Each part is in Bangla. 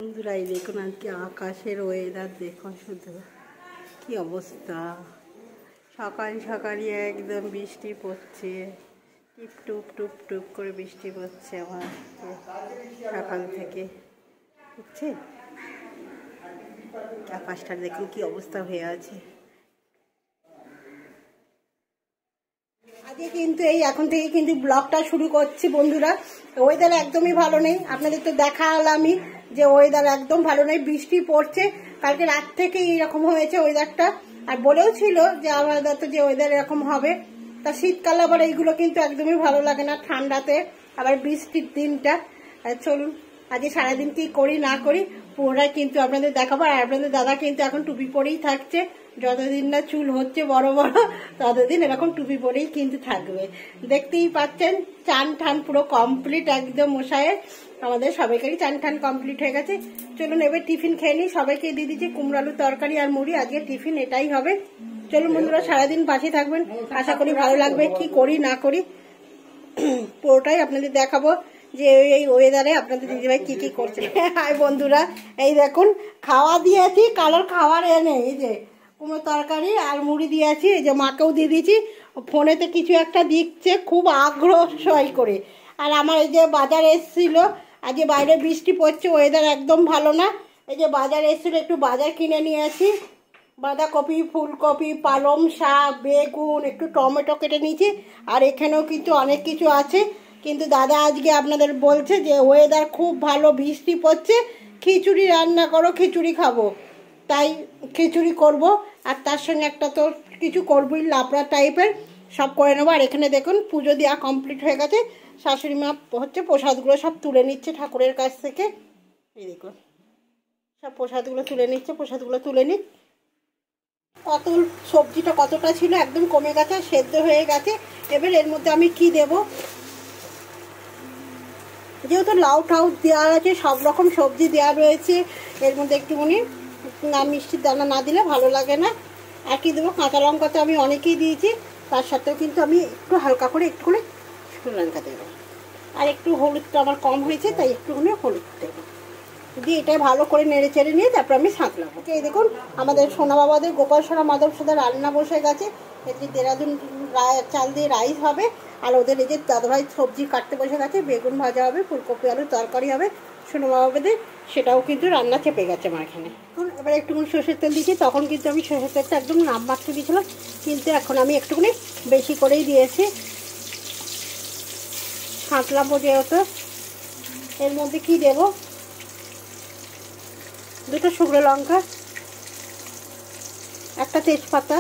বন্ধুরা এই দেখুন আজকে আকাশের ওয়েদার দেখুন শুধু কি অবস্থা। সকাল সকালই একদম বৃষ্টি পড়ছে, টিপ টুপ টুপ টুপ করে বৃষ্টি পড়ছে আমার সকাল থেকে, বুঝছে আকাশটা দেখুন কি অবস্থা হয়ে আছে। আজকে কিন্তু এই এখন থেকে কিন্তু ব্লগটা শুরু করছি বন্ধুরা। ওয়েদার একদমই ভালো নেই, আপনাদের তো দেখালামই যে ওয়েদার একদম ভালো নেই, বৃষ্টি পড়ছে কালকে রাত থেকে এইরকম হয়েছে ওয়েদারটা। আর বলেও ছিল যে আমাদের তো যে ওয়েদার এরকম হবে, তা শীতকালে আবার এইগুলো কিন্তু একদমই ভালো লাগে না, ঠান্ডাতে আবার বৃষ্টির দিনটা। চলুন আজকে সারাদিন কি করি না করি পুরোটাই কিন্তু আপনাদের দেখাবো। আর আপনাদের দাদা কিন্তু এখন টুপি পরেই থাকছে, যতদিন না চুল হচ্ছে বড় বড় ততদিন এরকম টুপি পরেই কিন্তু থাকবে। দেখতেই পাচ্ছেন চান ঠান পুরো কমপ্লিট একদম মশাইয়ের, আমাদের সবাইকারই চান ঠান কমপ্লিট হয়ে গেছে। চলুন এবার টিফিন খেয়ে নিই, সবাইকে দিয়ে দিচ্ছি কুমড়ো আলুর তরকারি আর মুড়ি, আজকে টিফিন এটাই হবে। চলুন বন্ধুরা সারাদিন পাশে থাকবেন, আশা করি ভালো লাগবে। কি করি না করি পুরোটাই আপনাদের দেখাবো যে এই ওয়েদারে আপনাদের দিদিভাই কি কি করছে। হাই বন্ধুরা, এই দেখুন খাওয়া দিয়েছি, কালোর খাবার এনে এই যে কুমড়ো তরকারি আর মুড়ি দিয়েছি, এই যে মাকেও দিয়ে দিয়েছি। ফোনেতে কিছু একটা দিচ্ছে খুব আগ্রহ সই করে। আর আমার এই যে বাজার এসেছিল, আজকে বাইরে বৃষ্টি পড়ছে, ওয়েদার একদম ভালো না। এই যে বাজার এসেছিল, একটু বাজার কিনে নিয়েছি, বাঁধাকপি, ফুলকপি, পালং শাক, বেগুন, একটু টমেটো কেটে নিয়েছি। আর এখানেও কিন্তু অনেক কিছু আছে, কিন্তু দাদা আজকে আপনাদের বলছে যে ওয়েদার খুব ভালো, বৃষ্টি পড়ছে, খিচুড়ি রান্না করো, খিচুড়ি খাবো। তাই খিচুড়ি করব, আর তার সঙ্গে একটা তো কিছু করবই লাবড়া টাইপের, সব করে নেবো। আর এখানে দেখুন পুজো দেওয়া কমপ্লিট হয়ে গেছে, শাশুড়ি মা হচ্ছে প্রসাদগুলো সব তুলে নিচ্ছে ঠাকুরের কাছ থেকে। এই দেখুন সব প্রসাদগুলো তুলে নিচ্ছে, প্রসাদগুলো তুলে নিক। কত সবজিটা কতটা ছিল একদম কমে গেছে, সেদ্ধ হয়ে গেছে। এবার এর মধ্যে আমি কি দেব, যেহেতু লাউ টাউ দেওয়া আছে, সব রকম সবজি দেওয়া রয়েছে, এর মধ্যে একটুখানি না মিষ্টির দানা না দিলে ভালো লাগে না। আর কি দেবো, কাঁচা লঙ্কা তো আমি অনেকেই দিয়েছি, তার সাথেও কিন্তু আমি একটু হালকা করে একটুখানি শুকনো লঙ্কা দেবো। আর একটু হলুদটা আমার কম হয়েছে, তাই একটুখানি হলুদ দেবো দিয়ে এটা ভালো করে নেড়ে চেড়ে নিয়ে তারপর আমি সাঁতলাবো। এই দেখুন আমাদের সোনা বাবাদের গোপাল সোনা মাধব সাথে রান্না বসে গেছে, এটি দেরাদুন চাল দিয়ে রাইস হবে। আর ওদের এই যে দাদাভাই সবজি কাটতে বসে গেছে, বেগুন ভাজা হবে, ফুলকপি আলুর তরকারি হবে সোনা বাবাদের, সেটাও কিন্তু রান্না চেপে গেছে আমার এখানে। এখন এবার একটুখানি সর্ষের তেল দিয়েছি, তখন কিন্তু আমি সর্ষের তেলটা একদম নাম মাত্র দিয়েছিলাম, কিন্তু এখন আমি একটুখানি বেশি করেই দিয়েছি। সাঁতলাবো যেহেতু, এর মধ্যে কি দেবো, দুটো শুকনো লঙ্কা, একটা তেজপাতা,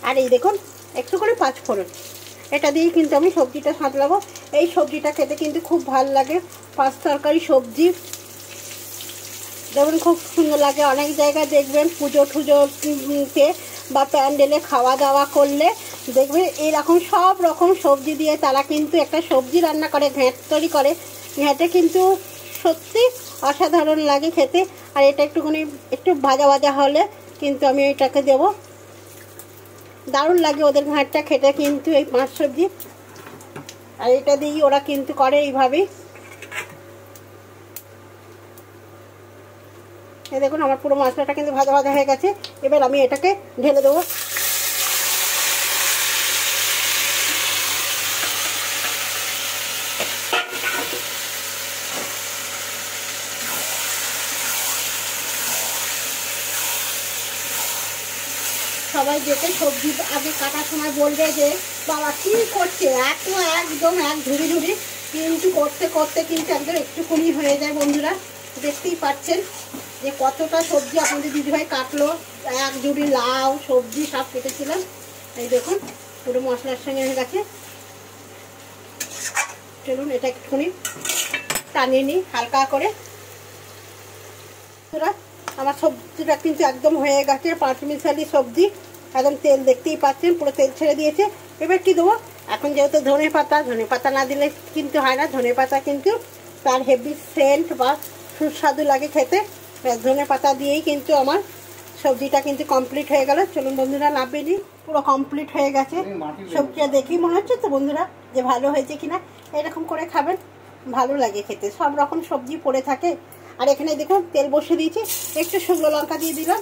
আর এই দেখুন একটু করে পাঁচফোড়ন, এটা দিয়েই কিন্তু আমি সবজিটা সাঁতলাবো। এই সবজিটা খেতে কিন্তু খুব ভালো লাগে, পাঁচ তরকারি সবজি যেমন খুব সুন্দর লাগে। অনেক জায়গায় দেখবেন পুজো টুজোতে বা প্যান্ডেলে খাওয়া দাওয়া করলে দেখবেন এরকম সব রকম সবজি দিয়ে তারা কিন্তু একটা সবজি রান্না করে, ঘ্যাঁট তৈরি করে, ঘ্যাঁটে কিন্তু সত্যি অসাধারণ লাগে খেতে। আর এটা একটুখানি একটু ভাজা ভাজা হলে কিন্তু আমি এটাকে দেবো, দারুণ লাগে ওদের ঘ্যাঁটটা খেতে কিন্তু এই পাঁচ সবজি। আর এটা দিয়েই ওরা কিন্তু করে এইভাবেই। এই দেখুন আমার পুরো মশলাটা কিন্তু ভাজা ভাজা হয়ে গেছে, এবার আমি এটাকে ঢেলে দেবো। সবাই যেতে সবজি আগে কাটার সময় বলবে যে বাবা কী করছে, এত একদম এক ঝুড়ি ঝুড়ি, কিন্তু করতে করতে কিন্তু একদম একটুখানি হয়ে যায় বন্ধুরা। দেখতেই পাচ্ছেন যে কতটা সবজি আপনাদের দিদিভাই কাটলো, এক ঝুড়ি লাউ সবজি সব কেটেছিলাম। এই দেখুন পুরো মশলার সঙ্গে হয়ে গেছে। চলুন এটা একটুখানি টানিয়ে নিই হালকা করে। আমার সবজিটা কিন্তু একদম হয়ে গেছে, পাঁচ মিশালি সবজি, একদম তেল দেখতেই পাচ্ছেন পুরো তেল ছেড়ে দিয়েছে। এবার কি দেবো, এখন যেহেতু ধনে পাতা না দিলে কিন্তু হয় না, ধনে পাতা কিন্তু তার হেভি সেন্ট বা সুস্বাদু লাগে খেতে, ধনে পাতা দিয়েই কিন্তু আমার সবজিটা কিন্তু কমপ্লিট হয়ে গেল। চলুন বন্ধুরা নামিয়ে নিই, পুরো কমপ্লিট হয়ে গেছে সবজিটা, দেখি মনে হচ্ছে তো বন্ধুরা যে ভালো হয়েছে কিনা। এরকম করে খাবেন, ভালো লাগে খেতে, সব রকম সবজি পড়ে থাকে। আর এখানে দেখুন তেল বসিয়ে দিয়েছি, একটু শুকনো লঙ্কা দিয়ে দিলাম,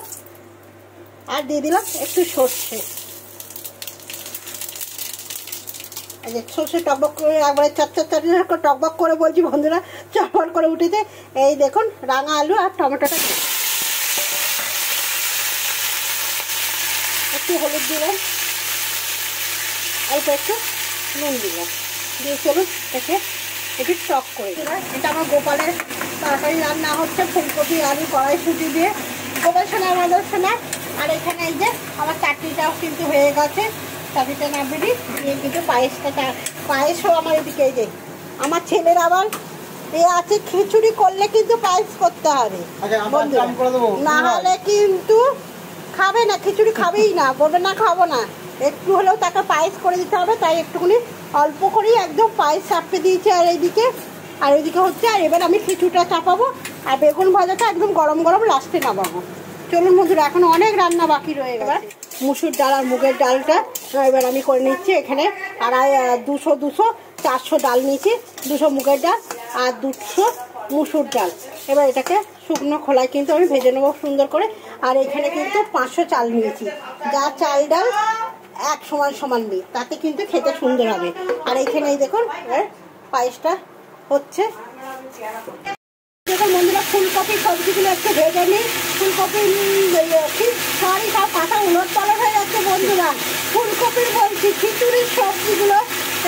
আর দিয়ে দিলাম একটু সর্ষে। এই যে সর্ষে টকবক করে একবারে চটচট টকবক করে বলছি বন্ধুরা, চটপট করে উঠেছে। এই দেখুন রাঙা আলু আর টমেটোটা একটু হলুদ দিলাম, অল্প একটু নুন দিলাম, দিয়ে চলুন একে একটু টক করে দিলাম। এটা আমার গোপালের তরকারি রান্না হচ্ছে, ফুলকপি আলু কড়াইশুঁটি দিয়ে, গোপাল সোনা আমাদের সোনা। আর এখানে এই যে আমার চাটনিটাও কিন্তু হয়ে গেছে, চাটনিটা না বেরিয়ে দিয়ে কিন্তু পায়েসও আমার এদিকে। এই যে আমার ছেলের আবার এ আছে, খিচুড়ি করলে কিন্তু পায়েস করতে হবে, না হলে কিন্তু খাবে না, খিচুড়ি খাবেই না, বলবে না খাবো না। একটু হলেও তাকে পায়েস করে দিতে হবে, তাই একটুখানি অল্প করেই একদম পায়েস চাপতে দিয়েছি। আর এইদিকে হচ্ছে, আর এবার আমি খিচুড়িটা চাপাবো, আর বেগুন ভাজাটা একদম গরম গরম লাস্টে নামাবো। চলুন বন্ধুরা, এখন অনেক রান্না বাকি রয়ে গেল। মুসুর ডাল আর মুগের ডালটা এবার আমি করে নিচ্ছি। এখানে 200 400 ডাল নিয়েছি, 200 মুগের ডাল আর 200 মুসুর ডাল। এবার এটাকে শুকনো খোলায় কিন্তু আমি ভেজে নেবো সুন্দর করে। আর এখানে কিন্তু 500 চাল নিয়েছি, যা চাল ডাল এক সমান সমান নিই, তাতে কিন্তু খেতে সুন্দর হবে। আর এইখানে এই দেখুন পায়েসটা হচ্ছে। দেখুন বন্ধুরা, ফুলকপি সবজিগুলো একটু ভেজে নিই। ফুলকপি সব কাঁচা উলট পালট হয়ে যাচ্ছে বন্ধুরা, ফুলকপির বলছি, খিচুড়ির সবজিগুলো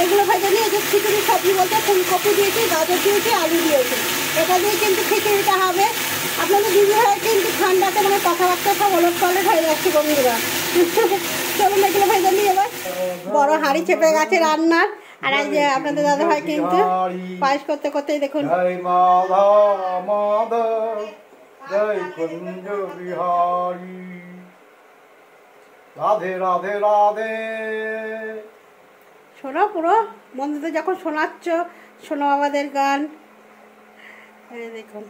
এগুলো ভেজে নিই। এই যে খিচুড়ির সবজি বলতে ফুলকপি দিয়েছি, গাজর দিয়েছি, আলু দিয়েছি, এটা দিয়ে কিন্তু খিচুড়িটা হবে। আপনাদের দিদি হয় কিন্তু ঠান্ডাতে মানে কথাবার্তা সব উলট পালট হয়ে যাচ্ছে বন্ধুরা। চলুন এগুলো ভেজে নিই। এবার বড় হাঁড়ি চেপে গেছে রান্নার। আর এই যে আপনাদের দাদা ভাই কিন্তু পায়েস করতে করতেই দেখুন, রাধে রাধে রাধে। শোনো, পুরো বন্ধুদের যখন শোনাচ্ছ, শোনো আমাদের গান। দেখুন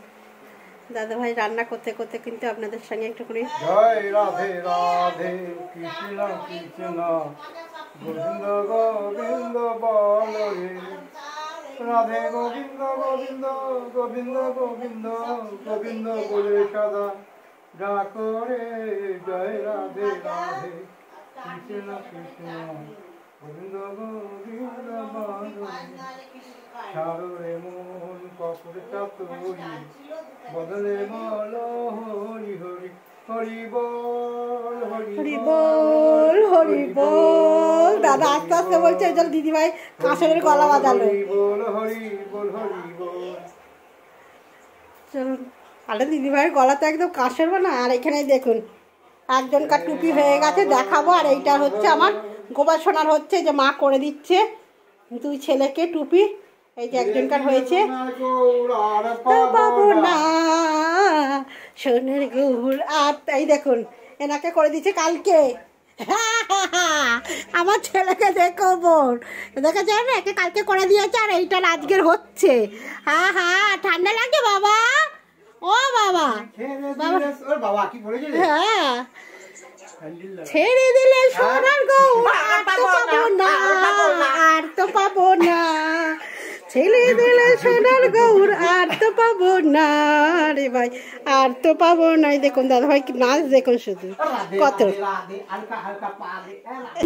দাদা ভাই রান্না করতে করতে কিন্তু আপনাদের সঙ্গে একটুখানি জয় রাধে রাধে কৃষ্ণ কৃষ্ণ গোবিন্দ গোবিন্দ বল রে, রাধে গোবিন্দ গোবিন্দ গোবিন্দ গোবিন্দ গোবিন্দ বলে সদা ডাকো রে, জয় রাধে রাধে কৃষ্ণ কৃষ্ণ গোবিন্দ গোবিন্দ বল সারে মন কপর চাতুরি বদলে বল হরি হরি, হরি বল হরি বল হরি বল। দাদা আস্তে আস্তে বলছে, চল দিদিভাই কাঁসারের গলা বাজালো, বল হরি বল হরি বল। চলুন, আরে দিদিভাইয়ের গলা তো একদম কাঁসের না। আর এখানে দেখুন একজনকার টুপি হয়ে গেছে, দেখাবো। আর এইটা হচ্ছে আমার গোপাল সোনার হচ্ছে, যে মা করে দিচ্ছে 2 ছেলেকে টুপি। এই যে একজনকার হয়েছে, পাবো না সোনের গুড়। আর এই দেখুন এনাকে করে দিচ্ছে কালকে। আমার ছেলেকে দেখো বোন, দেখে যায় না, একে কালকে করে দিয়েছে, আর এইটার আজকের হচ্ছে। ঠান্ডা লাগে বাবা, ও বাবা, বাবা হ্যাঁ, ছেড়ে দিলে সোনার গৌর আর তো পাবো না, আর তো পাবো না, ছেড়ে দিলে সোনার গৌর আর তো পাবো না রে ভাই, আর তো পাবো না। দেখুন দাদা ভাই নাচ দেখুন শুধু কত।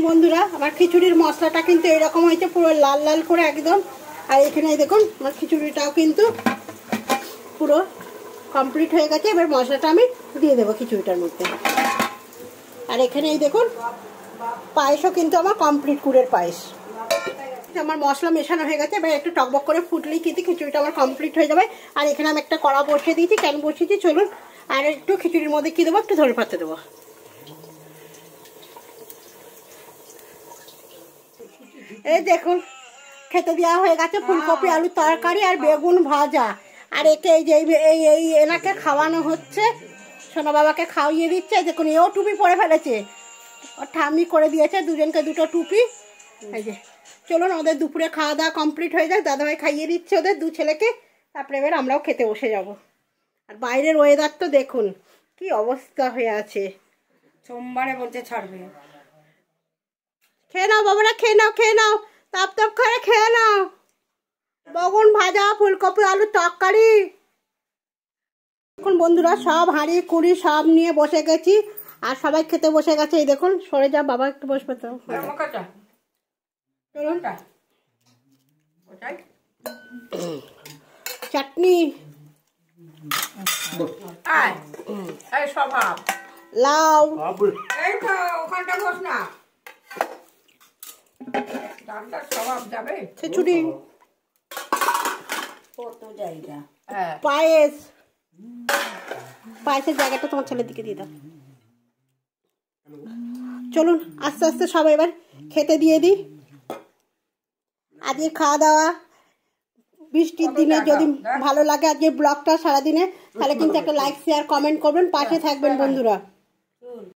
বন্ধুরা আমার খিচুড়ির মশলাটা কিন্তু এরকম হয়েছে, পুরো লাল লাল করে একদম। আর এখানে দেখুন আমার খিচুড়িটাও কিন্তু পুরো কমপ্লিট হয়ে গেছে। এবার মশলাটা আমি দিয়ে দেবো খিচুড়িটার মধ্যে। আর এখানে এই দেখুন পায়েসও কিন্তু আমার কমপ্লিট, কুড়ের পায়েস। আমার মশলা মেশানো হয়ে গেছে, এবার একটু টকবক করে ফুটলেই কিন্তু খিচুড়িটা আমার কমপ্লিট হয়ে যাবে। আর এখানে আমি একটা কড়া বসিয়ে দিয়েছি, কেন বসিয়েছি চলুন। আর একটু খিচুড়ির মধ্যে কি দেবো, একটু ধরে পাতে দেবো। এই দেখুন খেতে দেওয়া হয়ে গেছে ফুলকপি আলু তরকারি আর বেগুন ভাজা। আর একে এই যে এই এনাকে খাওয়ানো হচ্ছে, সোনা বাবাকে খাওয়িয়ে দিচ্ছে। দেখুন এও টুপি পরে ফেলেছে, ওর ঠাম্মি করে দিয়েছে দুজনকে 2টো টুপি। এই যে চলুন ওদের দুপুরে খাওয়া দাওয়া কমপ্লিট হয়ে যাক, দাদাভাই খাইয়ে দিচ্ছে ওদের 2 ছেলেকে, তারপরে এবার আমরাও খেতে বসে যাব। আর বাইরের ওয়েদার তো দেখুন কি অবস্থা হয়ে আছে, সোমবারে বলতে ছাড়বে। খেয়ে নাও বাবারা, খেয়ে নাও, খেয়ে নাও, তাপ তাপ করে খেয়ে নাও। বেগুন ভাজা, ফুলকপি, আলু তরকারি। এখন বন্ধুরা সব হাঁড়ি কুড়ি সব নিয়ে বসে গেছি আর সবাই খেতে বসে গেছে। এই দেখুন, সরে যা বাবা, একটু বসবে তো। চলুন, চাটনি, লাউ, খিচুড়ি, পায়েস। পায়েসের জায়গাটা তোমার ছেলের দিকে দিয়ে দাও। চলুন আস্তে আস্তে সবাই এবার খেতে দিয়ে দিই। আজকে খাওয়া দাওয়া বৃষ্টির দিনে যদি ভালো লাগে আজকে ব্লগটা সারাদিনে, তাহলে কিন্তু একটা লাইক শেয়ার কমেন্ট করবেন, পাশে থাকবেন বন্ধুরা।